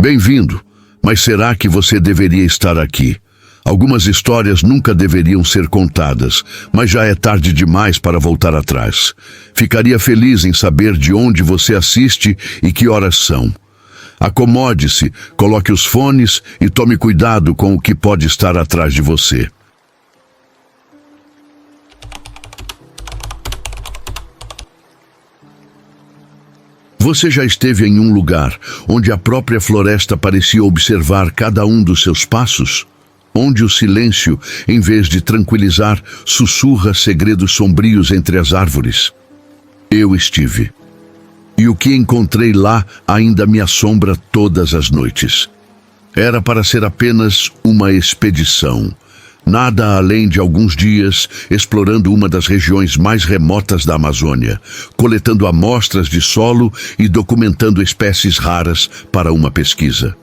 Bem-vindo, mas será que você deveria estar aqui? Algumas histórias nunca deveriam ser contadas, mas já é tarde demais para voltar atrás. Ficaria feliz em saber de onde você assiste e que horas são. Acomode-se, coloque os fones e tome cuidado com o que pode estar atrás de você. Você já esteve em um lugar onde a própria floresta parecia observar cada um dos seus passos? Onde o silêncio, em vez de tranquilizar, sussurra segredos sombrios entre as árvores? Eu estive. E o que encontrei lá ainda me assombra todas as noites. Era para ser apenas uma expedição. Nada além de alguns dias explorando uma das regiões mais remotas da Amazônia, coletando amostras de solo e documentando espécies raras para uma pesquisa.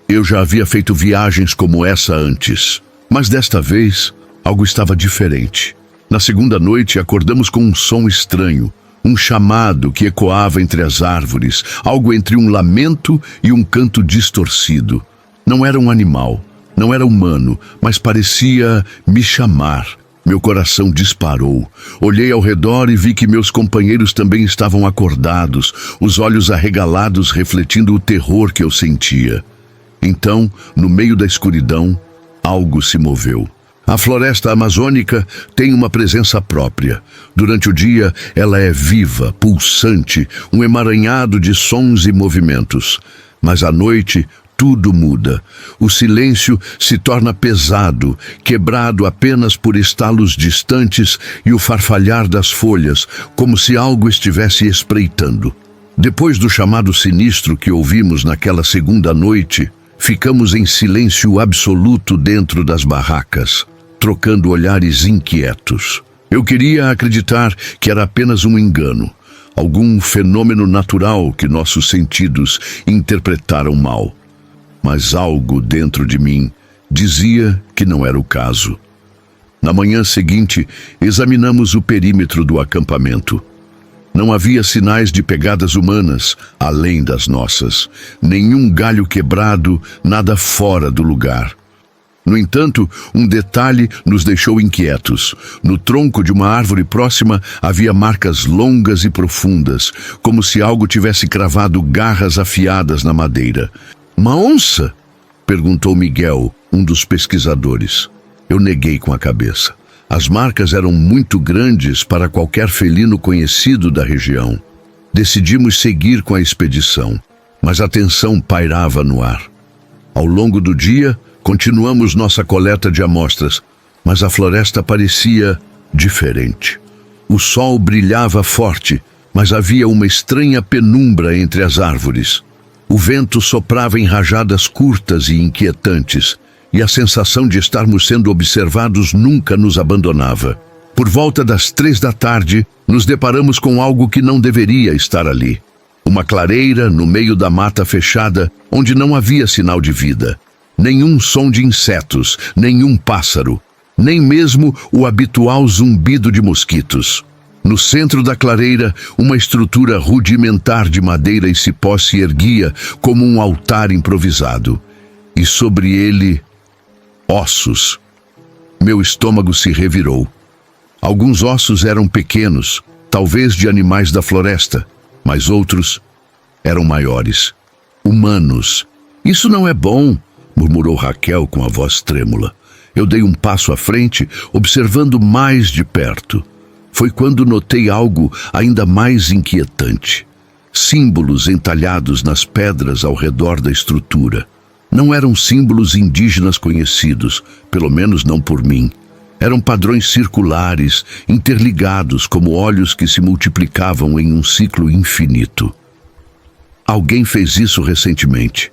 Eu já havia feito viagens como essa antes, mas desta vez algo estava diferente. Na segunda noite acordamos com um som estranho, um chamado que ecoava entre as árvores, algo entre um lamento e um canto distorcido. Não era um animal. Não era humano, mas parecia me chamar. Meu coração disparou. Olhei ao redor e vi que meus companheiros também estavam acordados, os olhos arregalados refletindo o terror que eu sentia. Então, no meio da escuridão, algo se moveu. A floresta amazônica tem uma presença própria. Durante o dia, ela é viva, pulsante, um emaranhado de sons e movimentos. Mas à noite, tudo muda. O silêncio se torna pesado, quebrado apenas por estalos distantes e o farfalhar das folhas, como se algo estivesse espreitando. Depois do chamado sinistro que ouvimos naquela segunda noite, ficamos em silêncio absoluto dentro das barracas, trocando olhares inquietos. Eu queria acreditar que era apenas um engano, algum fenômeno natural que nossos sentidos interpretaram mal. Mas algo dentro de mim dizia que não era o caso. Na manhã seguinte, examinamos o perímetro do acampamento. Não havia sinais de pegadas humanas, além das nossas. Nenhum galho quebrado, nada fora do lugar. No entanto, um detalhe nos deixou inquietos. No tronco de uma árvore próxima havia marcas longas e profundas, como se algo tivesse cravado garras afiadas na madeira. "Uma onça?" perguntou Miguel, um dos pesquisadores. Eu neguei com a cabeça. As marcas eram muito grandes para qualquer felino conhecido da região. Decidimos seguir com a expedição, mas a tensão pairava no ar. Ao longo do dia, continuamos nossa coleta de amostras, mas a floresta parecia diferente. O sol brilhava forte, mas havia uma estranha penumbra entre as árvores. O vento soprava em rajadas curtas e inquietantes, e a sensação de estarmos sendo observados nunca nos abandonava. Por volta das 3 da tarde, nos deparamos com algo que não deveria estar ali. Uma clareira no meio da mata fechada, onde não havia sinal de vida. Nenhum som de insetos, nenhum pássaro, nem mesmo o habitual zumbido de mosquitos. No centro da clareira, uma estrutura rudimentar de madeira e cipó se erguia como um altar improvisado. E sobre ele, ossos. Meu estômago se revirou. Alguns ossos eram pequenos, talvez de animais da floresta, mas outros eram maiores. Humanos. "Isso não é bom", murmurou Raquel com a voz trêmula. Eu dei um passo à frente, observando mais de perto. Foi quando notei algo ainda mais inquietante. Símbolos entalhados nas pedras ao redor da estrutura. Não eram símbolos indígenas conhecidos, pelo menos não por mim. Eram padrões circulares, interligados como olhos que se multiplicavam em um ciclo infinito. "Alguém fez isso recentemente",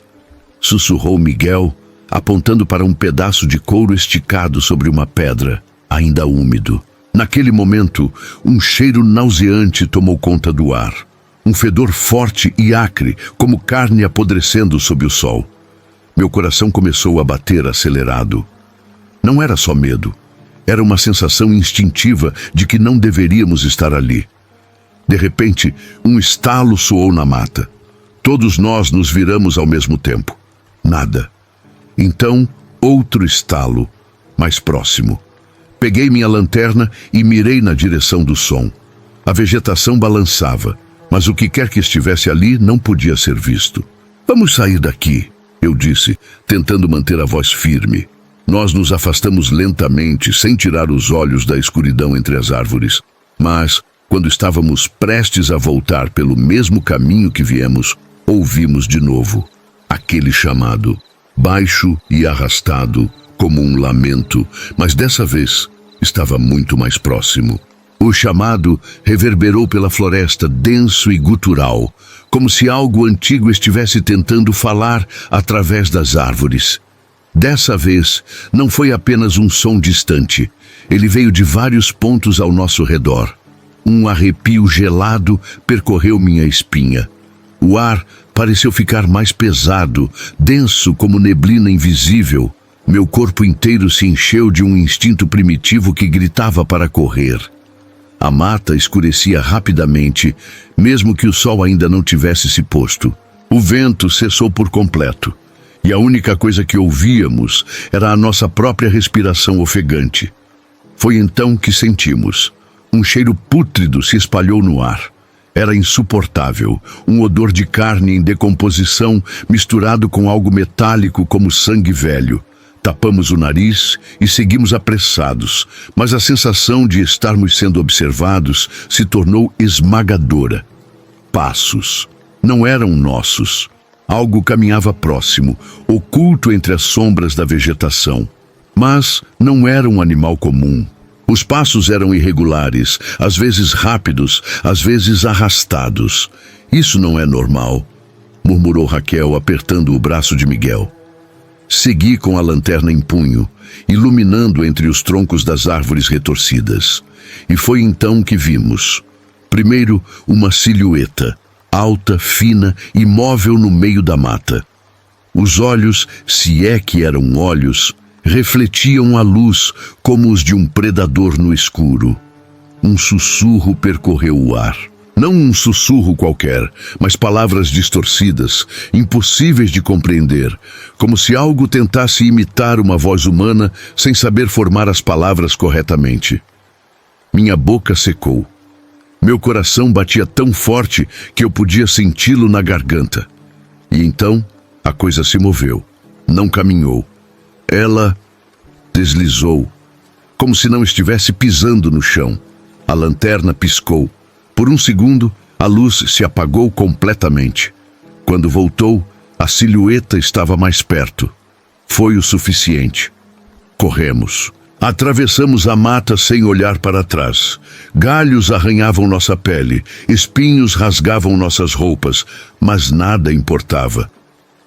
sussurrou Miguel, apontando para um pedaço de couro esticado sobre uma pedra, ainda úmido. Naquele momento, um cheiro nauseante tomou conta do ar. Um fedor forte e acre, como carne apodrecendo sob o sol. Meu coração começou a bater acelerado. Não era só medo. Era uma sensação instintiva de que não deveríamos estar ali. De repente, um estalo soou na mata. Todos nós nos viramos ao mesmo tempo. Nada. Então, outro estalo, mais próximo. Peguei minha lanterna e mirei na direção do som. A vegetação balançava, mas o que quer que estivesse ali não podia ser visto. Vamos sair daqui, eu disse, tentando manter a voz firme. Nós nos afastamos lentamente, sem tirar os olhos da escuridão entre as árvores. Mas, quando estávamos prestes a voltar pelo mesmo caminho que viemos, ouvimos de novo aquele chamado, baixo e arrastado, como um lamento, mas dessa vez estava muito mais próximo. O chamado reverberou pela floresta, denso e gutural, como se algo antigo estivesse tentando falar através das árvores. Dessa vez, não foi apenas um som distante. Ele veio de vários pontos ao nosso redor. Um arrepio gelado percorreu minha espinha. O ar pareceu ficar mais pesado, denso como neblina invisível. Meu corpo inteiro se encheu de um instinto primitivo que gritava para correr. A mata escurecia rapidamente, mesmo que o sol ainda não tivesse se posto. O vento cessou por completo, e a única coisa que ouvíamos era a nossa própria respiração ofegante. Foi então que sentimos. Um cheiro pútrido se espalhou no ar. Era insuportável, um odor de carne em decomposição misturado com algo metálico como sangue velho. Tapamos o nariz e seguimos apressados, mas a sensação de estarmos sendo observados se tornou esmagadora. Passos. Não eram nossos. Algo caminhava próximo, oculto entre as sombras da vegetação. Mas não era um animal comum. Os passos eram irregulares, às vezes rápidos, às vezes arrastados. Isso não é normal, murmurou Raquel, apertando o braço de Miguel. Segui com a lanterna em punho, iluminando entre os troncos das árvores retorcidas. E foi então que vimos. Primeiro, uma silhueta, alta, fina, imóvel no meio da mata. Os olhos, se é que eram olhos, refletiam a luz como os de um predador no escuro. Um sussurro percorreu o ar. Não um sussurro qualquer, mas palavras distorcidas, impossíveis de compreender, como se algo tentasse imitar uma voz humana sem saber formar as palavras corretamente. Minha boca secou. Meu coração batia tão forte que eu podia senti-lo na garganta. E então, a coisa se moveu. Não caminhou. Ela deslizou, como se não estivesse pisando no chão. A lanterna piscou. Por um segundo, a luz se apagou completamente. Quando voltou, a silhueta estava mais perto. Foi o suficiente. Corremos. Atravessamos a mata sem olhar para trás. Galhos arranhavam nossa pele, espinhos rasgavam nossas roupas, mas nada importava.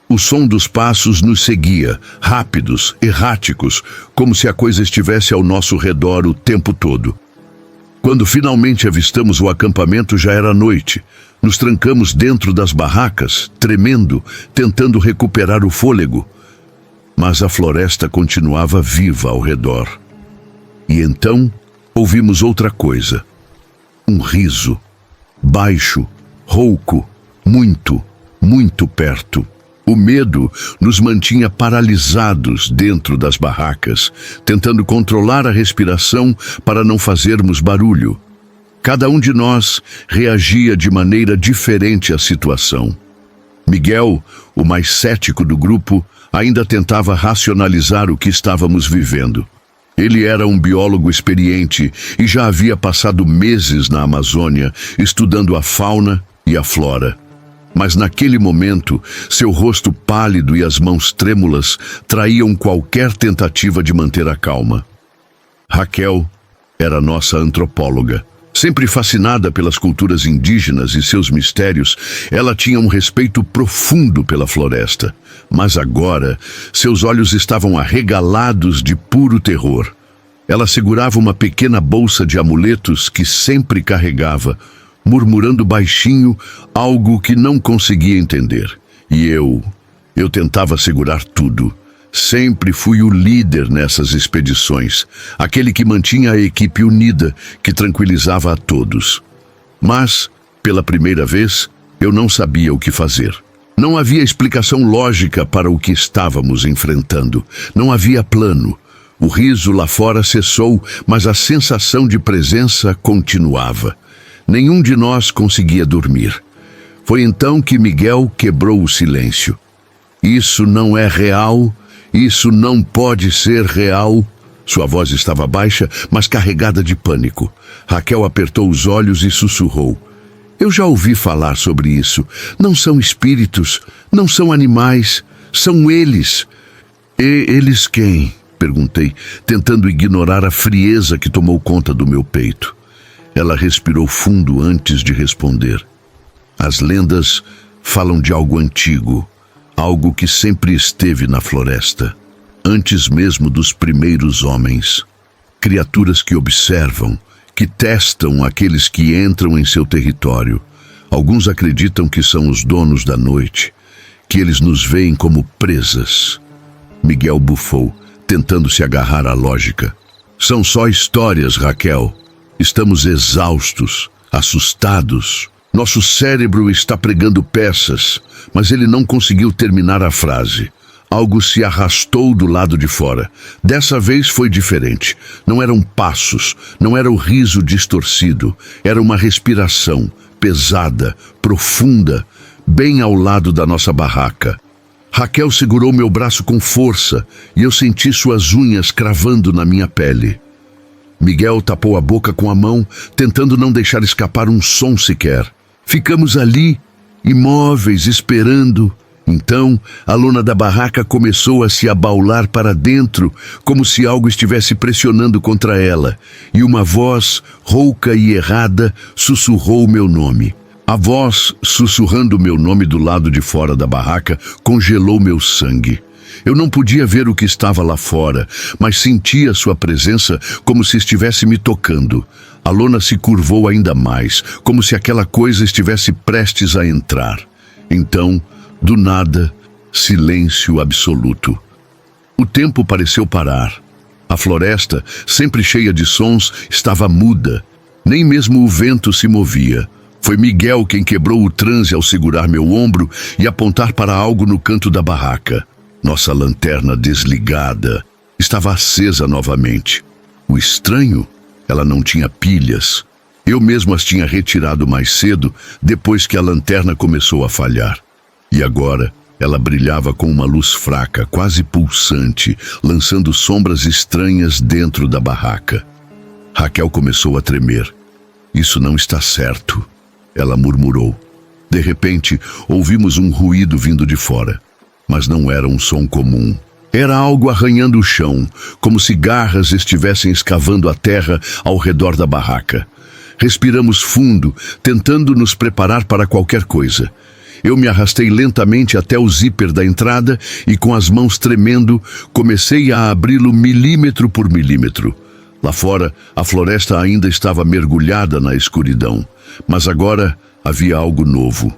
O som dos passos nos seguia, rápidos, erráticos, como se a coisa estivesse ao nosso redor o tempo todo. Quando finalmente avistamos o acampamento, já era noite. Nos trancamos dentro das barracas, tremendo, tentando recuperar o fôlego. Mas a floresta continuava viva ao redor. E então ouvimos outra coisa. Um riso. Baixo, rouco, muito, muito perto. O medo nos mantinha paralisados dentro das barracas, tentando controlar a respiração para não fazermos barulho. Cada um de nós reagia de maneira diferente à situação. Miguel, o mais cético do grupo, ainda tentava racionalizar o que estávamos vivendo. Ele era um biólogo experiente e já havia passado meses na Amazônia estudando a fauna e a flora. Mas naquele momento, seu rosto pálido e as mãos trêmulas traíam qualquer tentativa de manter a calma. Raquel era nossa antropóloga. Sempre fascinada pelas culturas indígenas e seus mistérios, ela tinha um respeito profundo pela floresta. Mas agora, seus olhos estavam arregalados de puro terror. Ela segurava uma pequena bolsa de amuletos que sempre carregava, murmurando baixinho algo que não conseguia entender. E eu tentava segurar tudo. Sempre fui o líder nessas expedições, aquele que mantinha a equipe unida, que tranquilizava a todos. Mas, pela primeira vez, eu não sabia o que fazer. Não havia explicação lógica para o que estávamos enfrentando. Não havia plano. O riso lá fora cessou, mas a sensação de presença continuava. Nenhum de nós conseguia dormir. Foi então que Miguel quebrou o silêncio. Isso não é real, isso não pode ser real. Sua voz estava baixa, mas carregada de pânico. Raquel apertou os olhos e sussurrou. Eu já ouvi falar sobre isso. Não são espíritos, não são animais, são eles. E eles quem? Perguntei, tentando ignorar a frieza que tomou conta do meu peito. Ela respirou fundo antes de responder. As lendas falam de algo antigo, algo que sempre esteve na floresta, antes mesmo dos primeiros homens. Criaturas que observam, que testam aqueles que entram em seu território. Alguns acreditam que são os donos da noite, que eles nos veem como presas. Miguel bufou, tentando se agarrar à lógica. São só histórias, Raquel. Estamos exaustos, assustados. Nosso cérebro está pregando peças, mas ele não conseguiu terminar a frase. Algo se arrastou do lado de fora. Dessa vez foi diferente. Não eram passos, não era o riso distorcido. Era uma respiração, pesada, profunda, bem ao lado da nossa barraca. Raquel segurou meu braço com força e eu senti suas unhas cravando na minha pele. Miguel tapou a boca com a mão, tentando não deixar escapar um som sequer. Ficamos ali, imóveis, esperando. Então, a lona da barraca começou a se abaular para dentro, como se algo estivesse pressionando contra ela, e uma voz, rouca e errada, sussurrou meu nome. A voz, sussurrando meu nome do lado de fora da barraca, congelou meu sangue. Eu não podia ver o que estava lá fora, mas sentia sua presença como se estivesse me tocando. A lona se curvou ainda mais, como se aquela coisa estivesse prestes a entrar. Então, do nada, silêncio absoluto. O tempo pareceu parar. A floresta, sempre cheia de sons, estava muda. Nem mesmo o vento se movia. Foi Miguel quem quebrou o transe ao segurar meu ombro e apontar para algo no canto da barraca. Nossa lanterna desligada estava acesa novamente. O estranho, ela não tinha pilhas. Eu mesmo as tinha retirado mais cedo, depois que a lanterna começou a falhar. E agora, ela brilhava com uma luz fraca, quase pulsante, lançando sombras estranhas dentro da barraca. Raquel começou a tremer. Isso não está certo, ela murmurou. De repente, ouvimos um ruído vindo de fora. Mas não era um som comum. Era algo arranhando o chão, como se garras estivessem escavando a terra ao redor da barraca. Respiramos fundo, tentando nos preparar para qualquer coisa. Eu me arrastei lentamente até o zíper da entrada e, com as mãos tremendo, comecei a abri-lo milímetro por milímetro. Lá fora, a floresta ainda estava mergulhada na escuridão, mas agora havia algo novo.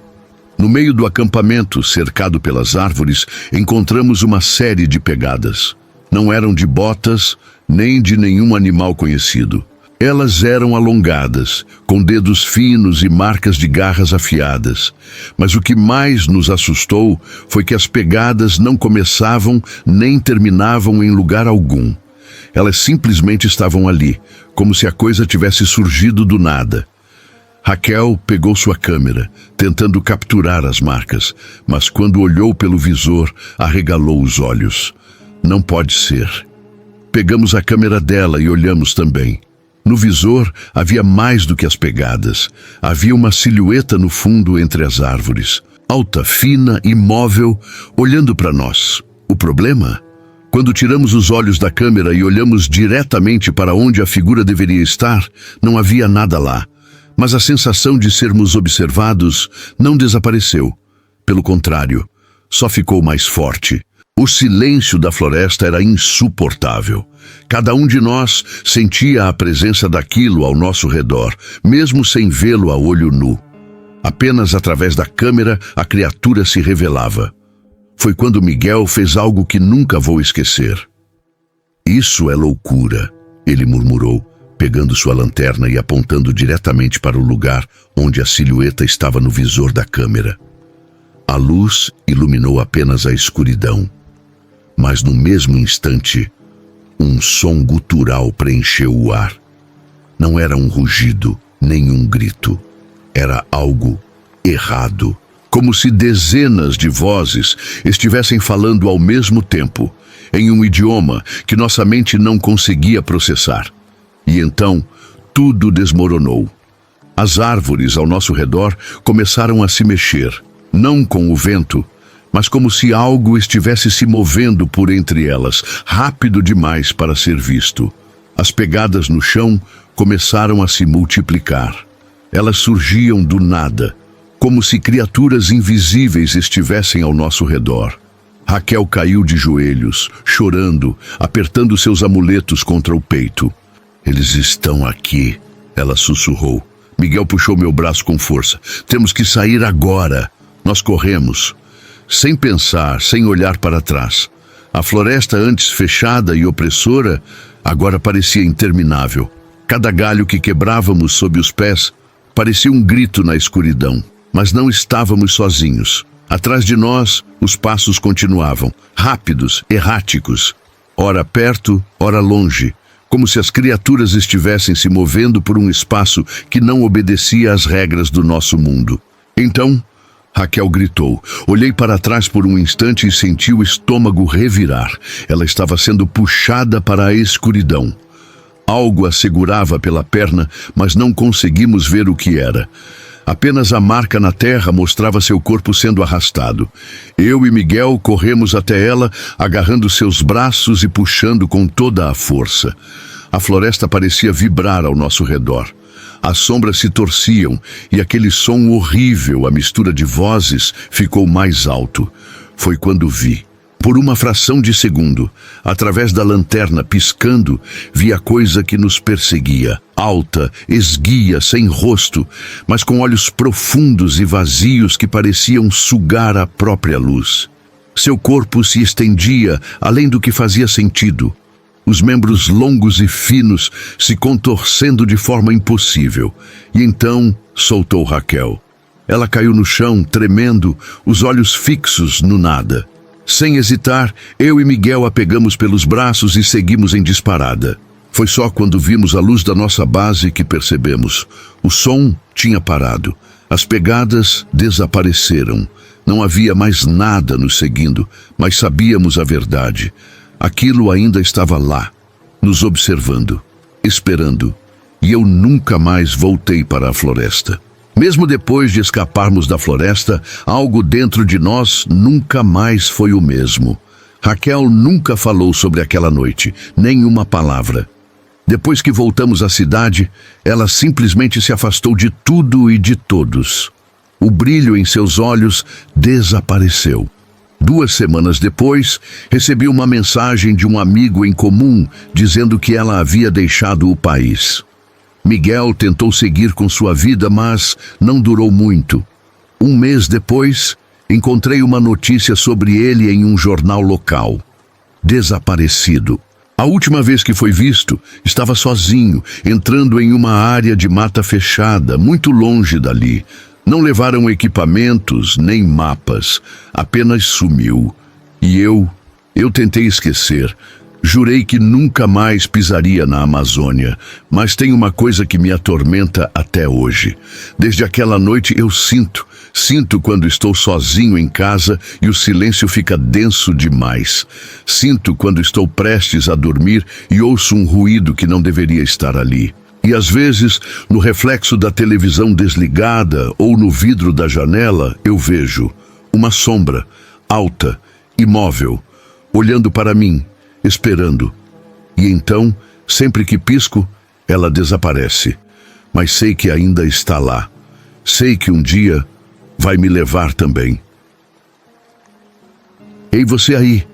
No meio do acampamento, cercado pelas árvores, encontramos uma série de pegadas. Não eram de botas, nem de nenhum animal conhecido. Elas eram alongadas, com dedos finos e marcas de garras afiadas. Mas o que mais nos assustou foi que as pegadas não começavam nem terminavam em lugar algum. Elas simplesmente estavam ali, como se a coisa tivesse surgido do nada. Raquel pegou sua câmera, tentando capturar as marcas, mas quando olhou pelo visor, arregalou os olhos. Não pode ser. Pegamos a câmera dela e olhamos também. No visor havia mais do que as pegadas. Havia uma silhueta no fundo entre as árvores, alta, fina, imóvel, olhando para nós. O problema? Quando tiramos os olhos da câmera e olhamos diretamente para onde a figura deveria estar, não havia nada lá. Mas a sensação de sermos observados não desapareceu. Pelo contrário, só ficou mais forte. O silêncio da floresta era insuportável. Cada um de nós sentia a presença daquilo ao nosso redor, mesmo sem vê-lo a olho nu. Apenas através da câmera a criatura se revelava. Foi quando Miguel fez algo que nunca vou esquecer. Isso é loucura, ele murmurou, pegando sua lanterna e apontando diretamente para o lugar onde a silhueta estava no visor da câmera. A luz iluminou apenas a escuridão, mas no mesmo instante, um som gutural preencheu o ar. Não era um rugido, nem um grito. Era algo errado, como se dezenas de vozes estivessem falando ao mesmo tempo, em um idioma que nossa mente não conseguia processar. E então, tudo desmoronou. As árvores ao nosso redor começaram a se mexer, não com o vento, mas como se algo estivesse se movendo por entre elas, rápido demais para ser visto. As pegadas no chão começaram a se multiplicar. Elas surgiam do nada, como se criaturas invisíveis estivessem ao nosso redor. Raquel caiu de joelhos, chorando, apertando seus amuletos contra o peito. Eles estão aqui, ela sussurrou. Miguel puxou meu braço com força. Temos que sair agora. Nós corremos, sem pensar, sem olhar para trás. A floresta, antes fechada e opressora, agora parecia interminável. Cada galho que quebrávamos sob os pés parecia um grito na escuridão. Mas não estávamos sozinhos. Atrás de nós, os passos continuavam, rápidos, erráticos, ora perto, ora longe, como se as criaturas estivessem se movendo por um espaço que não obedecia às regras do nosso mundo. Então, Raquel gritou. Olhei para trás por um instante e senti o estômago revirar. Ela estava sendo puxada para a escuridão. Algo a segurava pela perna, mas não conseguimos ver o que era. Apenas a marca na terra mostrava seu corpo sendo arrastado. Eu e Miguel corremos até ela, agarrando seus braços e puxando com toda a força. A floresta parecia vibrar ao nosso redor. As sombras se torciam e aquele som horrível, a mistura de vozes, ficou mais alto. Foi quando vi. Por uma fração de segundo, através da lanterna piscando, vi a coisa que nos perseguia. Alta, esguia, sem rosto, mas com olhos profundos e vazios que pareciam sugar a própria luz. Seu corpo se estendia além do que fazia sentido. Os membros longos e finos se contorcendo de forma impossível. E então soltou Raquel. Ela caiu no chão, tremendo, os olhos fixos no nada. Sem hesitar, eu e Miguel a pegamos pelos braços e seguimos em disparada. Foi só quando vimos a luz da nossa base que percebemos. O som tinha parado. As pegadas desapareceram. Não havia mais nada nos seguindo, mas sabíamos a verdade. Aquilo ainda estava lá, nos observando, esperando. E eu nunca mais voltei para a floresta. Mesmo depois de escaparmos da floresta, algo dentro de nós nunca mais foi o mesmo. Raquel nunca falou sobre aquela noite, nem uma palavra. Depois que voltamos à cidade, ela simplesmente se afastou de tudo e de todos. O brilho em seus olhos desapareceu. 2 semanas depois, recebi uma mensagem de um amigo em comum dizendo que ela havia deixado o país. Miguel tentou seguir com sua vida, mas não durou muito. 1 mês depois, encontrei uma notícia sobre ele em um jornal local. Desaparecido. A última vez que foi visto, estava sozinho, entrando em uma área de mata fechada, muito longe dali. Não levaram equipamentos, nem mapas. Apenas sumiu. E eu tentei esquecer. Jurei que nunca mais pisaria na Amazônia, mas tem uma coisa que me atormenta até hoje. Desde aquela noite eu sinto quando estou sozinho em casa e o silêncio fica denso demais. Sinto quando estou prestes a dormir e ouço um ruído que não deveria estar ali. E às vezes, no reflexo da televisão desligada ou no vidro da janela, eu vejo uma sombra, alta, imóvel, olhando para mim, esperando. E então, sempre que pisco, ela desaparece. Mas sei que ainda está lá. Sei que um dia vai me levar também. Ei, você aí,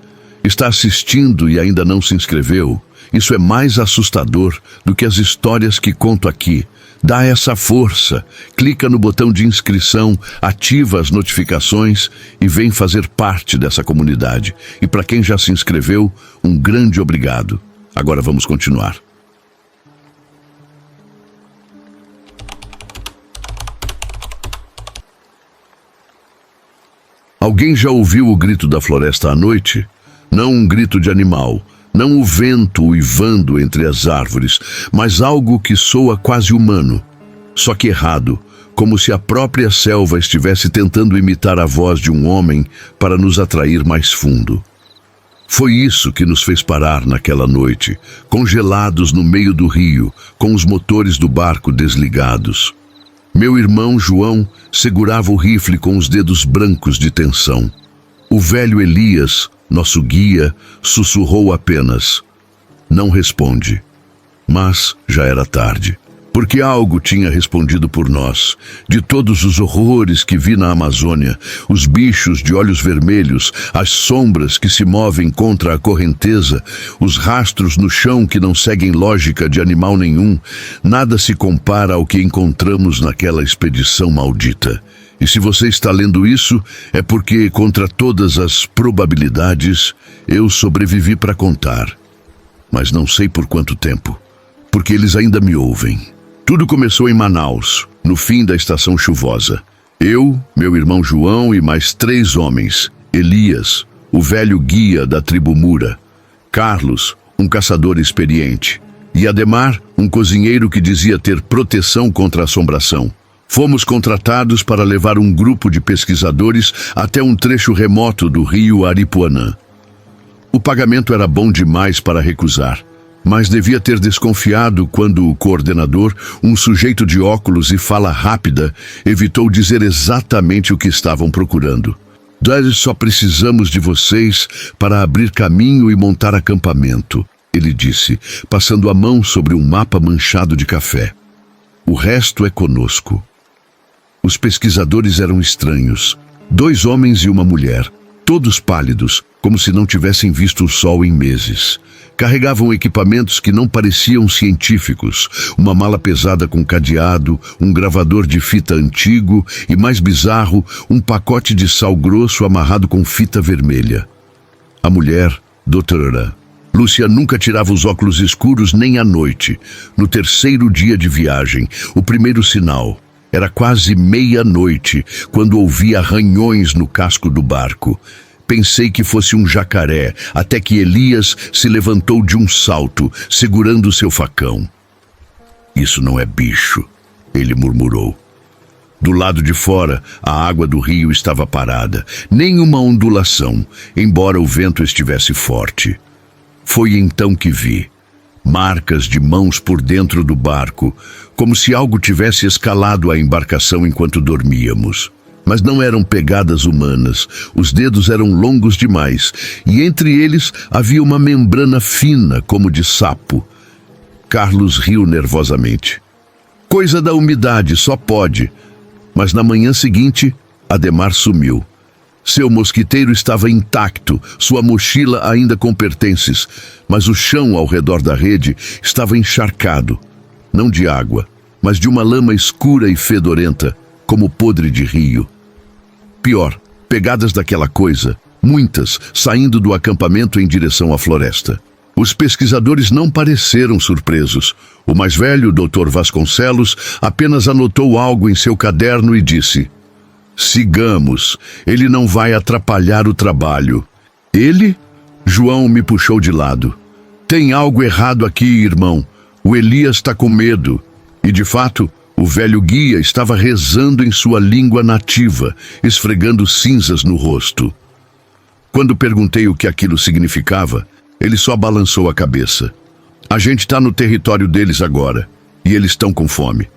está assistindo e ainda não se inscreveu? Isso é mais assustador do que as histórias que conto aqui. Dá essa força, clica no botão de inscrição, ativa as notificações e vem fazer parte dessa comunidade. E para quem já se inscreveu, um grande obrigado. Agora vamos continuar. Alguém já ouviu o grito da floresta à noite? Não um grito de animal, não o vento uivando entre as árvores, mas algo que soa quase humano, só que errado, como se a própria selva estivesse tentando imitar a voz de um homem para nos atrair mais fundo. Foi isso que nos fez parar naquela noite, congelados no meio do rio, com os motores do barco desligados. Meu irmão João segurava o rifle com os dedos brancos de tensão. O velho Elias, nosso guia, sussurrou apenas: "Não responde." Mas já era tarde. Porque algo tinha respondido por nós. De todos os horrores que vi na Amazônia, os bichos de olhos vermelhos, as sombras que se movem contra a correnteza, os rastros no chão que não seguem lógica de animal nenhum, nada se compara ao que encontramos naquela expedição maldita. E se você está lendo isso, é porque, contra todas as probabilidades, eu sobrevivi para contar. Mas não sei por quanto tempo, porque eles ainda me ouvem. Tudo começou em Manaus, no fim da estação chuvosa. Eu, meu irmão João e mais 3 homens. Elias, o velho guia da tribo Mura. Carlos, um caçador experiente. E Ademar, um cozinheiro que dizia ter proteção contra a assombração. Fomos contratados para levar um grupo de pesquisadores até um trecho remoto do rio Aripuanã. O pagamento era bom demais para recusar. Mas devia ter desconfiado quando o coordenador, um sujeito de óculos e fala rápida, evitou dizer exatamente o que estavam procurando. "Nós só precisamos de vocês para abrir caminho e montar acampamento", ele disse, passando a mão sobre um mapa manchado de café. "O resto é conosco." Os pesquisadores eram estranhos. 2 homens e uma mulher, todos pálidos, como se não tivessem visto o sol em meses. Carregavam equipamentos que não pareciam científicos, uma mala pesada com cadeado, um gravador de fita antigo e, mais bizarro, um pacote de sal grosso amarrado com fita vermelha. A mulher, doutora Lúcia, nunca tirava os óculos escuros nem à noite. No 3º dia de viagem, o primeiro sinal. Era quase meia-noite, quando ouvi arranhões no casco do barco. Pensei que fosse um jacaré, até que Elias se levantou de um salto, segurando seu facão. "Isso não é bicho", ele murmurou. Do lado de fora, a água do rio estava parada, nem uma ondulação, embora o vento estivesse forte. Foi então que vi marcas de mãos por dentro do barco, como se algo tivesse escalado a embarcação enquanto dormíamos. Mas não eram pegadas humanas, os dedos eram longos demais, e entre eles havia uma membrana fina, como de sapo. Carlos riu nervosamente. "Coisa da umidade, só pode." Mas na manhã seguinte, Ademar sumiu. Seu mosquiteiro estava intacto, sua mochila ainda com pertences, mas o chão ao redor da rede estava encharcado, não de água, mas de uma lama escura e fedorenta, como podre de rio. Pior, pegadas daquela coisa, muitas, saindo do acampamento em direção à floresta. Os pesquisadores não pareceram surpresos. O mais velho, Dr. Vasconcelos, apenas anotou algo em seu caderno e disse: "Sigamos, ele não vai atrapalhar o trabalho." "Ele?" João me puxou de lado. "Tem algo errado aqui, irmão. O Elias está com medo." E, de fato, o velho guia estava rezando em sua língua nativa, esfregando cinzas no rosto. Quando perguntei o que aquilo significava, ele só balançou a cabeça. "A gente está no território deles agora, e eles estão com fome."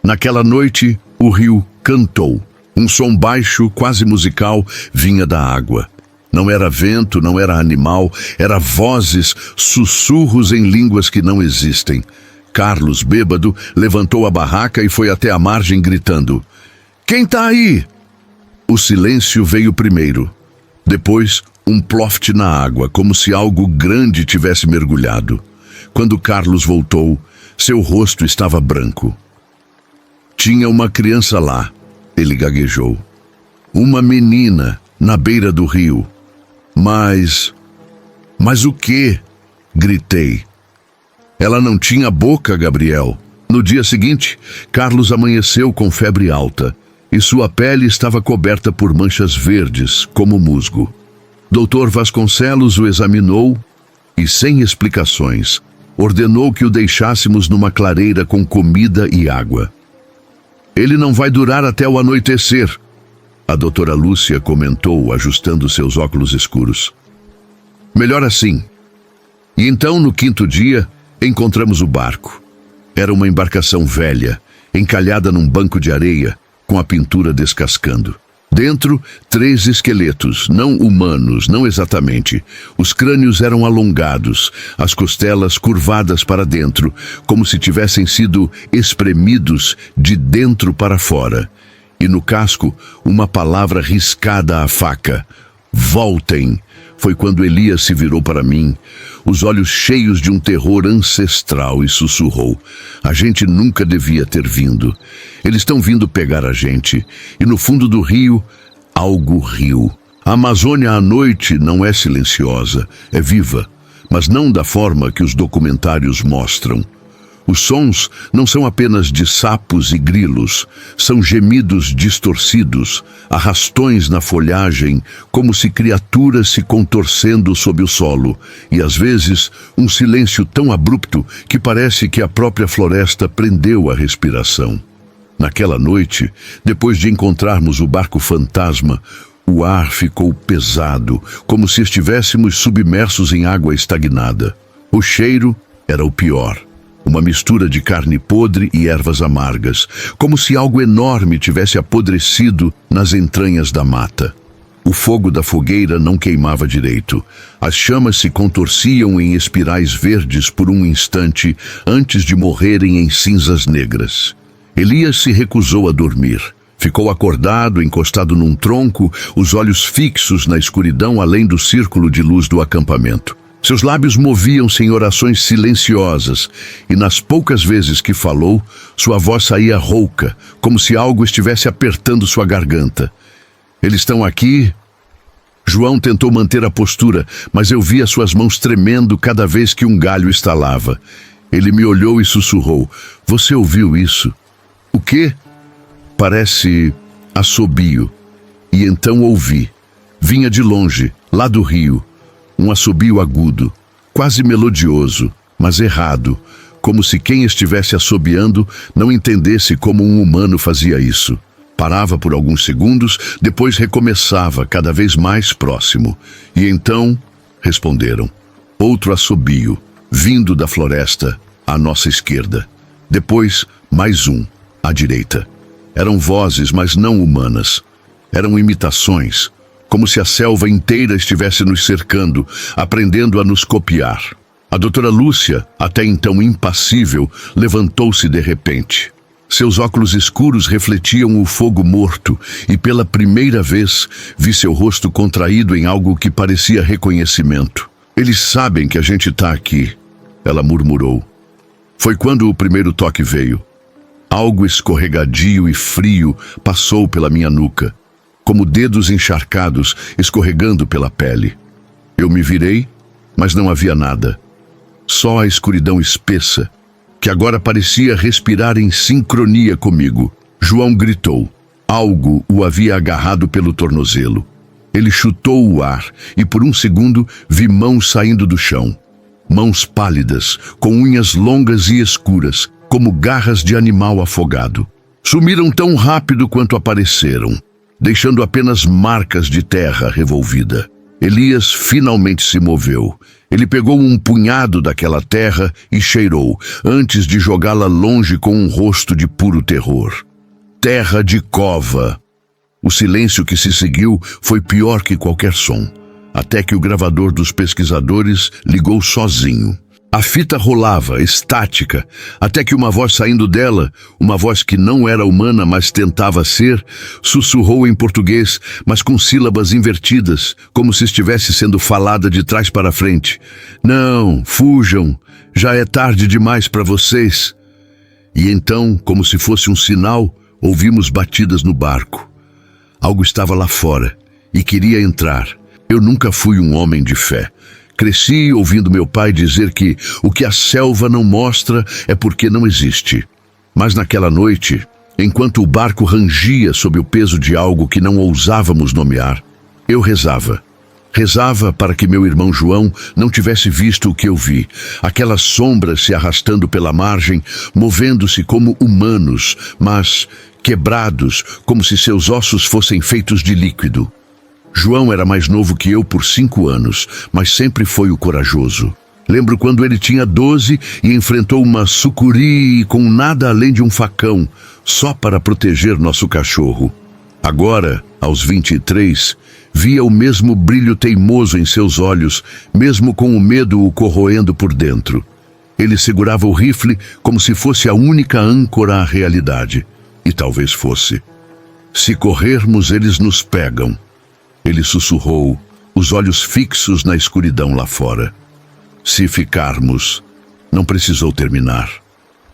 Naquela noite, o rio cantou. Um som baixo, quase musical, vinha da água. Não era vento, não era animal, era vozes, sussurros em línguas que não existem. Carlos, bêbado, levantou a barraca e foi até a margem gritando: "Quem tá aí?" O silêncio veio primeiro. Depois, um ploft na água, como se algo grande tivesse mergulhado. Quando Carlos voltou, seu rosto estava branco. "Tinha uma criança lá", ele gaguejou. "Uma menina, na beira do rio." Mas o quê?" gritei. "Ela não tinha boca, Gabriel." No dia seguinte, Carlos amanheceu com febre alta. e sua pele estava coberta por manchas verdes, como musgo. Dr. Vasconcelos o examinou e, sem explicações, ordenou que o deixássemos numa clareira com comida e água. Ele não vai durar até o anoitecer, a doutora Lúcia comentou, ajustando seus óculos escuros. Melhor assim. E então, no 5º dia, encontramos o barco. Era uma embarcação velha, encalhada num banco de areia, com a pintura descascando. Dentro, 3 esqueletos, não humanos, não exatamente. Os crânios eram alongados, as costelas curvadas para dentro, como se tivessem sido espremidos de dentro para fora. E no casco, uma palavra riscada à faca: voltem. Foi quando Elias se virou para mim, os olhos cheios de um terror ancestral, e sussurrou: a gente nunca devia ter vindo. Eles estão vindo pegar a gente. E no fundo do rio, algo riu. A Amazônia à noite não é silenciosa, é viva, mas não da forma que os documentários mostram. Os sons não são apenas de sapos e grilos, são gemidos distorcidos, arrastões na folhagem, como se criaturas se contorcendo sob o solo, e às vezes um silêncio tão abrupto que parece que a própria floresta prendeu a respiração. Naquela noite, depois de encontrarmos o barco fantasma, o ar ficou pesado, como se estivéssemos submersos em água estagnada. O cheiro era o pior. Uma mistura de carne podre e ervas amargas, como se algo enorme tivesse apodrecido nas entranhas da mata. O fogo da fogueira não queimava direito. As chamas se contorciam em espirais verdes por um instante antes de morrerem em cinzas negras. Elias se recusou a dormir. Ficou acordado, encostado num tronco, os olhos fixos na escuridão além do círculo de luz do acampamento. Seus lábios moviam-se em orações silenciosas, e nas poucas vezes que falou, sua voz saía rouca, como se algo estivesse apertando sua garganta. Eles estão aqui? João tentou manter a postura, mas eu via suas mãos tremendo cada vez que um galho estalava. Ele me olhou e sussurrou: você ouviu isso? O quê? Parece assobio. E então ouvi. Vinha de longe, lá do rio. Um assobio agudo, quase melodioso, mas errado, como se quem estivesse assobiando não entendesse como um humano fazia isso. Parava por alguns segundos, depois recomeçava, cada vez mais próximo. E então, responderam. Outro assobio, vindo da floresta, à nossa esquerda. Depois, mais um, à direita. Eram vozes, mas não humanas. Eram imitações, como se a selva inteira estivesse nos cercando, aprendendo a nos copiar. A doutora Lúcia, até então impassível, levantou-se de repente. Seus óculos escuros refletiam o fogo morto e pela primeira vez vi seu rosto contraído em algo que parecia reconhecimento. Eles sabem que a gente está aqui, ela murmurou. Foi quando o primeiro toque veio. Algo escorregadio e frio passou pela minha nuca, como dedos encharcados escorregando pela pele. Eu me virei, mas não havia nada. Só a escuridão espessa, que agora parecia respirar em sincronia comigo. João gritou. Algo o havia agarrado pelo tornozelo. Ele chutou o ar e por um segundo vi mãos saindo do chão. Mãos pálidas, com unhas longas e escuras, como garras de animal afogado. Sumiram tão rápido quanto apareceram, deixando apenas marcas de terra revolvida. Elias finalmente se moveu. Ele pegou um punhado daquela terra e cheirou, antes de jogá-la longe com um rosto de puro terror. Terra de cova. O silêncio que se seguiu foi pior que qualquer som, até que o gravador dos pesquisadores ligou sozinho. A fita rolava, estática, até que uma voz saindo dela, uma voz que não era humana, mas tentava ser, sussurrou em português, mas com sílabas invertidas, como se estivesse sendo falada de trás para frente. Não, fujam, já é tarde demais para vocês. E então, como se fosse um sinal, ouvimos batidas no barco. Algo estava lá fora e queria entrar. Eu nunca fui um homem de fé. Cresci ouvindo meu pai dizer que o que a selva não mostra é porque não existe. Mas naquela noite, Enquanto o barco rangia sob o peso de algo que não ousávamos nomear, eu rezava. Rezava para que meu irmão João não tivesse visto o que eu vi, aquelas sombras se arrastando pela margem, movendo-se como humanos, mas quebrados, como se seus ossos fossem feitos de líquido. João era mais novo que eu por 5 anos, mas sempre foi o corajoso. Lembro quando ele tinha 12 e enfrentou uma sucuri com nada além de um facão, só para proteger nosso cachorro. Agora, aos 23, via o mesmo brilho teimoso em seus olhos, mesmo com o medo o corroendo por dentro. Ele segurava o rifle como se fosse a única âncora à realidade. E talvez fosse. Se corrermos, eles nos pegam. Ele sussurrou, os olhos fixos na escuridão lá fora. Se ficarmos, não precisou terminar.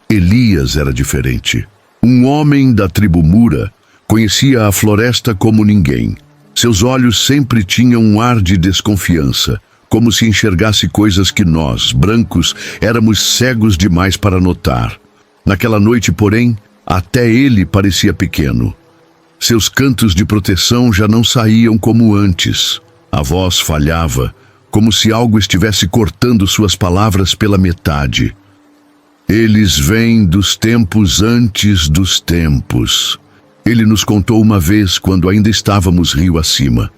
Elias era diferente. Um homem da tribo Mura conhecia a floresta como ninguém. Seus olhos sempre tinham um ar de desconfiança, como se enxergasse coisas que nós, brancos, éramos cegos demais para notar. Naquela noite, porém, até ele parecia pequeno. Seus cantos de proteção já não saíam como antes. A voz falhava, como se algo estivesse cortando suas palavras pela metade. Eles vêm dos tempos antes dos tempos. Ele nos contou uma vez quando ainda estávamos rio acima.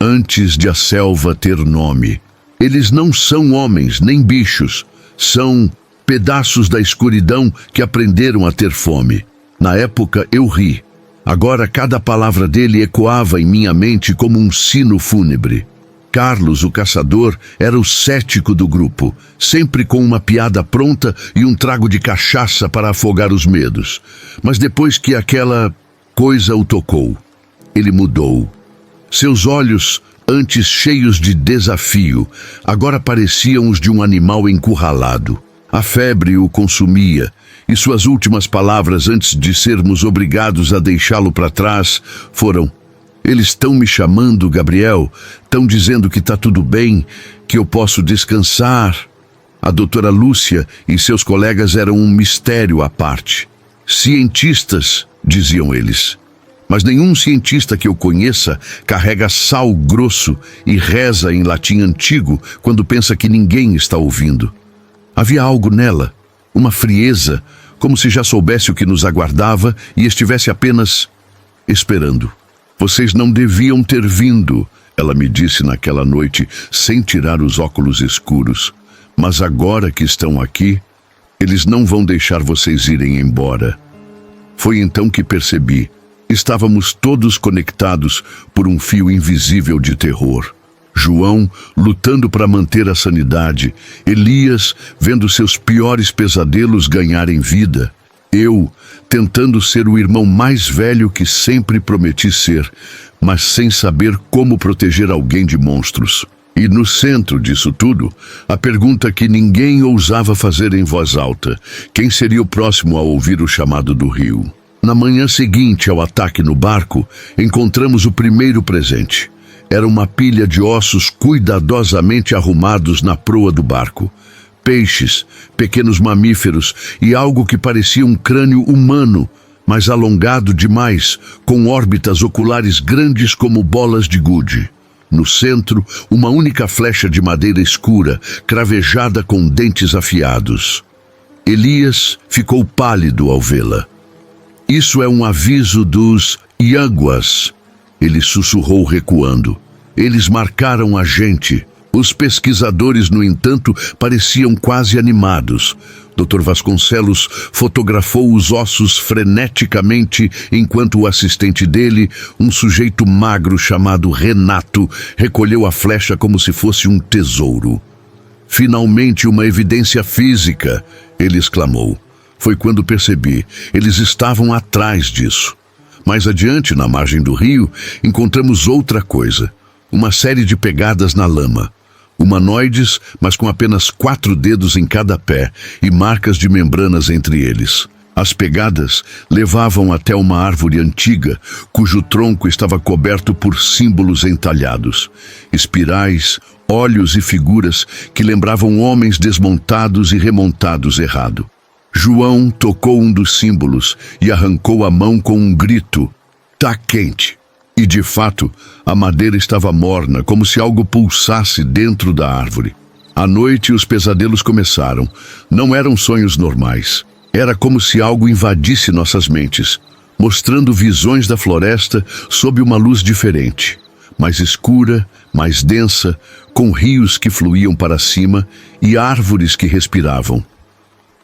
Antes de a selva ter nome. Eles não são homens nem bichos. São pedaços da escuridão que aprenderam a ter fome. Na época eu ri. Agora cada palavra dele ecoava em minha mente como um sino fúnebre. Carlos, o caçador, era o cético do grupo, sempre com uma piada pronta e um trago de cachaça para afogar os medos. Mas depois que aquela coisa o tocou, ele mudou. Seus olhos, antes cheios de desafio, agora pareciam os de um animal encurralado. A febre o consumia, e suas últimas palavras antes de sermos obrigados a deixá-lo para trás foram: eles estão me chamando, Gabriel, estão dizendo que está tudo bem, que eu posso descansar. A doutora Lúcia e seus colegas eram um mistério à parte. Cientistas, diziam eles. Mas nenhum cientista que eu conheça carrega sal grosso e reza em latim antigo quando pensa que ninguém está ouvindo. Havia algo nela, uma frieza, como se já soubesse o que nos aguardava e estivesse apenas esperando. Vocês não deviam ter vindo, ela me disse naquela noite, sem tirar os óculos escuros. Mas agora que estão aqui, eles não vão deixar vocês irem embora. Foi então que percebi. Estávamos todos conectados por um fio invisível de terror. João lutando para manter a sanidade, Elias vendo seus piores pesadelos ganharem vida, eu tentando ser o irmão mais velho que sempre prometi ser, mas sem saber como proteger alguém de monstros. E no centro disso tudo, a pergunta que ninguém ousava fazer em voz alta: quem seria o próximo a ouvir o chamado do rio? Na manhã seguinte ao ataque no barco, encontramos o primeiro presente. Era uma pilha de ossos cuidadosamente arrumados na proa do barco. Peixes, pequenos mamíferos e algo que parecia um crânio humano, mas alongado demais, com órbitas oculares grandes como bolas de gude. No centro, uma única flecha de madeira escura, cravejada com dentes afiados. Elias ficou pálido ao vê-la. Isso é um aviso dos Yaguas, ele sussurrou recuando. Eles marcaram a gente. Os pesquisadores, no entanto, pareciam quase animados. Dr. Vasconcelos fotografou os ossos freneticamente enquanto o assistente dele, um sujeito magro chamado Renato, recolheu a flecha como se fosse um tesouro. Finalmente uma evidência física, ele exclamou. Foi quando percebi, eles estavam atrás disso. Mais adiante, na margem do rio, encontramos outra coisa. Uma série de pegadas na lama. Humanoides, mas com apenas 4 dedos em cada pé e marcas de membranas entre eles. As pegadas levavam até uma árvore antiga, cujo tronco estava coberto por símbolos entalhados. Espirais, olhos e figuras que lembravam homens desmontados e remontados errado. João tocou um dos símbolos e arrancou a mão com um grito. Tá quente. E de fato, a madeira estava morna, como se algo pulsasse dentro da árvore. À noite, os pesadelos começaram. Não eram sonhos normais. Era como se algo invadisse nossas mentes, mostrando visões da floresta sob uma luz diferente, mais escura, mais densa, com rios que fluíam para cima e árvores que respiravam.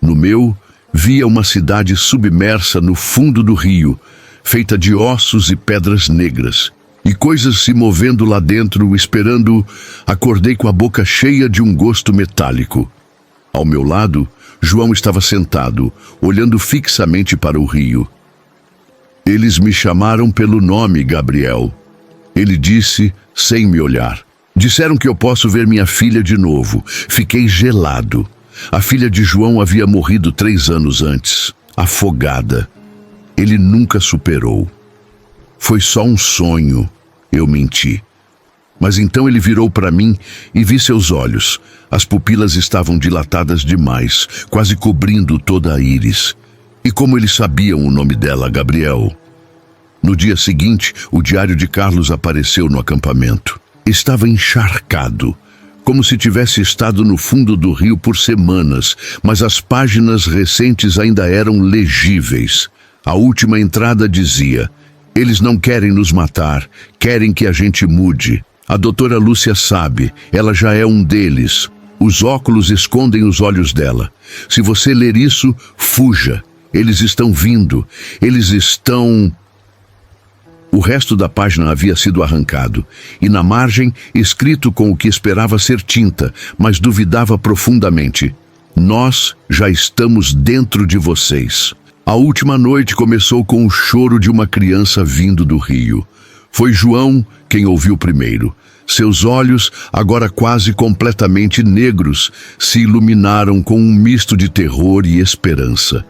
No meu, via uma cidade submersa no fundo do rio, feita de ossos e pedras negras, e coisas se movendo lá dentro, esperando. Acordei com a boca cheia de um gosto metálico. Ao meu lado, João estava sentado, olhando fixamente para o rio. Eles me chamaram pelo nome, Gabriel. Ele disse, sem me olhar. Disseram que eu posso ver minha filha de novo. Fiquei gelado. A filha de João havia morrido 3 anos antes, afogada. Ele nunca superou. Foi só um sonho, eu menti. Mas então ele virou para mim e vi seus olhos. As pupilas estavam dilatadas demais, quase cobrindo toda a íris. E como eles sabiam o nome dela, Gabriel? No dia seguinte, o diário de Carlos apareceu no acampamento. Estava encharcado, como se tivesse estado no fundo do rio por semanas, mas as páginas recentes ainda eram legíveis. A última entrada dizia: eles não querem nos matar, querem que a gente mude. A doutora Lúcia sabe, ela já é um deles. Os óculos escondem os olhos dela. Se você ler isso, fuja. Eles estão vindo. Eles estão... O resto da página havia sido arrancado, e na margem, escrito com o que esperava ser tinta, mas duvidava profundamente: nós já estamos dentro de vocês. A última noite começou com o choro de uma criança vindo do rio. Foi João quem ouviu primeiro. Seus olhos, agora quase completamente negros, se iluminaram com um misto de terror e esperança.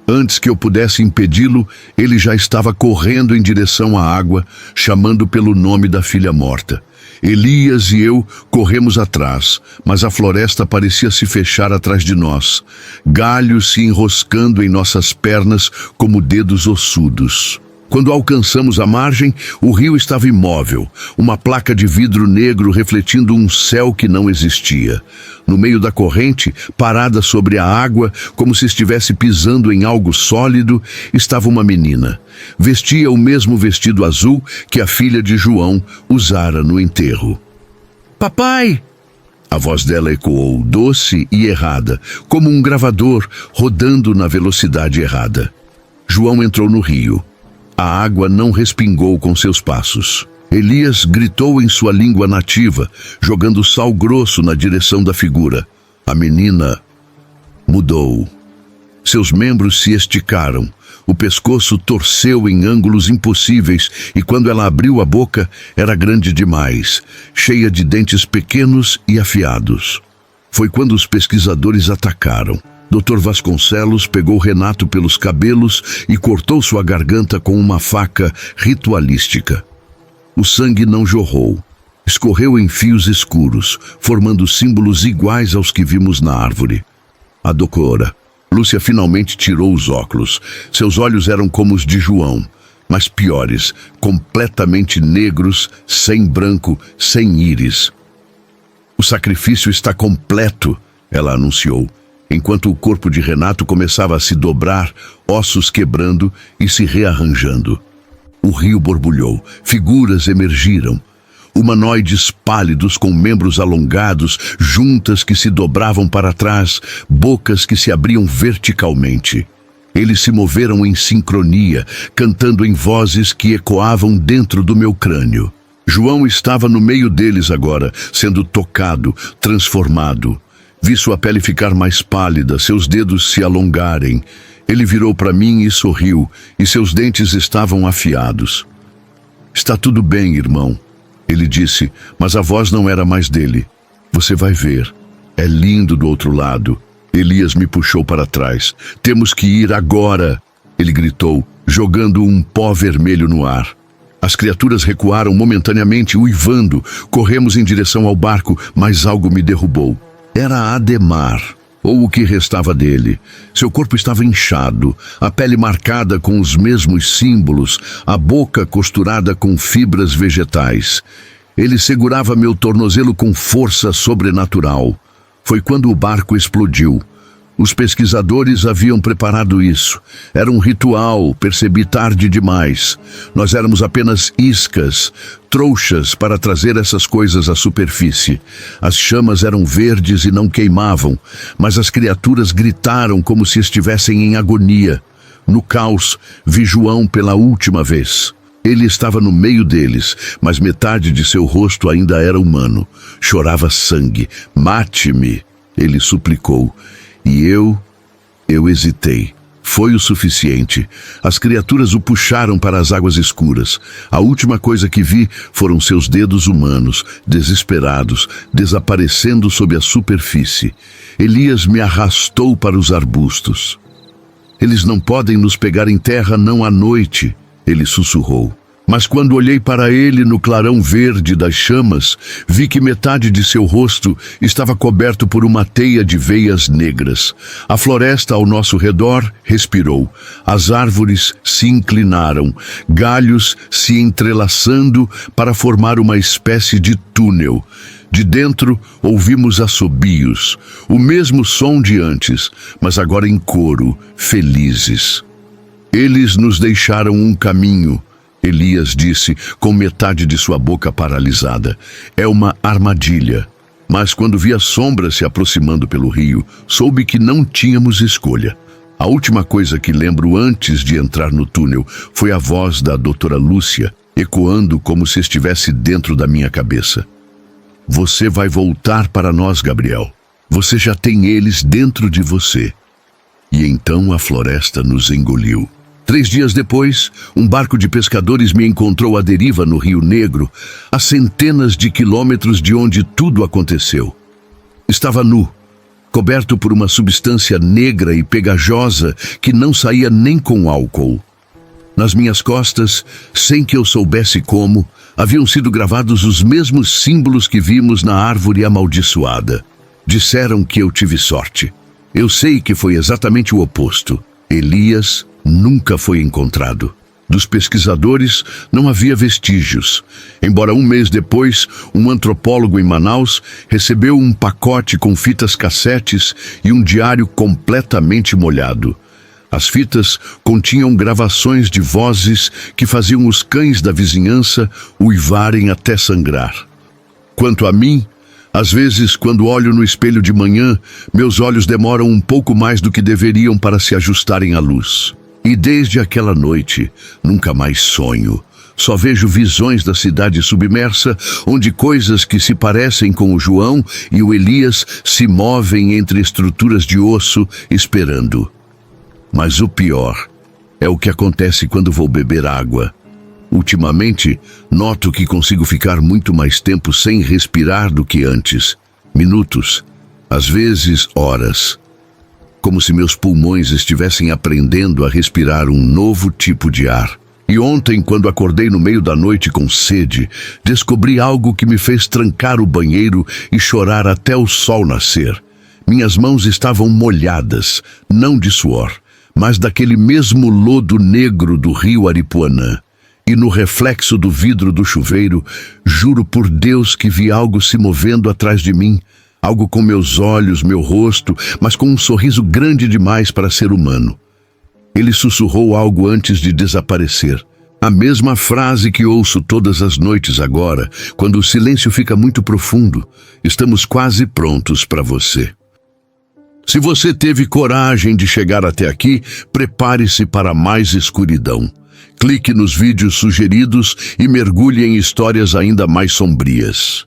Antes que eu pudesse impedi-lo, ele já estava correndo em direção à água, chamando pelo nome da filha morta. Elias e eu corremos atrás, mas a floresta parecia se fechar atrás de nós, galhos se enroscando em nossas pernas como dedos ossudos. Quando alcançamos a margem, o rio estava imóvel, uma placa de vidro negro refletindo um céu que não existia. No meio da corrente, parada sobre a água, como se estivesse pisando em algo sólido, estava uma menina. Vestia o mesmo vestido azul que a filha de João usara no enterro. Papai! A voz dela ecoou, doce e errada, como um gravador rodando na velocidade errada. João entrou no rio. A água não respingou com seus passos. Elias gritou em sua língua nativa, jogando sal grosso na direção da figura. A menina mudou. Seus membros se esticaram. O pescoço torceu em ângulos impossíveis e quando ela abriu a boca, era grande demais, cheia de dentes pequenos e afiados. Foi quando os pesquisadores atacaram. Dr. Vasconcelos pegou Renato pelos cabelos e cortou sua garganta com uma faca ritualística. O sangue não jorrou. Escorreu em fios escuros, formando símbolos iguais aos que vimos na árvore. A doutora Lúcia finalmente tirou os óculos. Seus olhos eram como os de João, mas piores, completamente negros, sem branco, sem íris. O sacrifício está completo, ela anunciou, enquanto o corpo de Renato começava a se dobrar, ossos quebrando e se rearranjando. O rio borbulhou, figuras emergiram. Humanoides pálidos com membros alongados, juntas que se dobravam para trás, bocas que se abriam verticalmente. Eles se moveram em sincronia, cantando em vozes que ecoavam dentro do meu crânio. João estava no meio deles agora, sendo tocado, transformado. Vi sua pele ficar mais pálida, seus dedos se alongarem. Ele virou para mim e sorriu, e seus dentes estavam afiados. Está tudo bem, irmão, ele disse, mas a voz não era mais dele. Você vai ver. É lindo do outro lado. Elias me puxou para trás. Temos que ir agora, ele gritou, jogando um pó vermelho no ar. As criaturas recuaram momentaneamente, uivando. Corremos em direção ao barco, mas algo me derrubou. Era Ademar. ou o que restava dele. Seu corpo estava inchado, a pele marcada com os mesmos símbolos, a boca costurada com fibras vegetais. Ele segurava meu tornozelo com força sobrenatural. Foi quando o barco explodiu. Os pesquisadores haviam preparado isso. Era um ritual, percebi tarde demais. Nós éramos apenas iscas, trouxas para trazer essas coisas à superfície. As chamas eram verdes e não queimavam, mas as criaturas gritaram como se estivessem em agonia. No caos, vi João pela última vez. Ele estava no meio deles, mas metade de seu rosto ainda era humano. Chorava sangue. Mate-me, ele suplicou. E eu hesitei. Foi o suficiente. As criaturas o puxaram para as águas escuras. A última coisa que vi foram seus dedos humanos, desesperados, desaparecendo sob a superfície. Elias me arrastou para os arbustos. Eles não podem nos pegar em terra não à noite, ele sussurrou. Mas quando olhei para ele no clarão verde das chamas, vi que metade de seu rosto estava coberto por uma teia de veias negras. A floresta ao nosso redor respirou. As árvores se inclinaram, galhos se entrelaçando para formar uma espécie de túnel. De dentro, ouvimos assobios, o mesmo som de antes, mas agora em coro, felizes. Eles nos deixaram um caminho, Elias disse, com metade de sua boca paralisada. É uma armadilha. Mas quando vi a sombra se aproximando pelo rio, soube que não tínhamos escolha. A última coisa que lembro antes de entrar no túnel foi a voz da doutora Lúcia, ecoando como se estivesse dentro da minha cabeça. Você vai voltar para nós, Gabriel. Você já tem eles dentro de você. E então a floresta nos engoliu. 3 dias depois, um barco de pescadores me encontrou à deriva no Rio Negro, a centenas de quilômetros de onde tudo aconteceu. Estava nu, coberto por uma substância negra e pegajosa que não saía nem com álcool. Nas minhas costas, sem que eu soubesse como, haviam sido gravados os mesmos símbolos que vimos na árvore amaldiçoada. Disseram que eu tive sorte. Eu sei que foi exatamente o oposto. Elias nunca foi encontrado. Dos pesquisadores não havia vestígios. Embora 1 mês depois, um antropólogo em Manaus recebeu um pacote com fitas cassetes e um diário completamente molhado. As fitas continham gravações de vozes que faziam os cães da vizinhança uivarem até sangrar. Quanto a mim, às vezes, quando olho no espelho de manhã, meus olhos demoram um pouco mais do que deveriam para se ajustarem à luz. E desde aquela noite, nunca mais sonho. Só vejo visões da cidade submersa, onde coisas que se parecem com o João e o Elias se movem entre estruturas de osso, esperando. Mas o pior é o que acontece quando vou beber água. Ultimamente, noto que consigo ficar muito mais tempo sem respirar do que antes. Minutos, às vezes horas. Como se meus pulmões estivessem aprendendo a respirar um novo tipo de ar. E ontem, quando acordei no meio da noite com sede, descobri algo que me fez trancar o banheiro e chorar até o sol nascer. Minhas mãos estavam molhadas, não de suor, mas daquele mesmo lodo negro do rio Aripuanã. E no reflexo do vidro do chuveiro, juro por Deus que vi algo se movendo atrás de mim. Algo com meus olhos, meu rosto, mas com um sorriso grande demais para ser humano. Ele sussurrou algo antes de desaparecer. A mesma frase que ouço todas as noites agora, quando o silêncio fica muito profundo. Estamos quase prontos para você. Se você teve coragem de chegar até aqui, prepare-se para mais escuridão. Clique nos vídeos sugeridos e mergulhe em histórias ainda mais sombrias.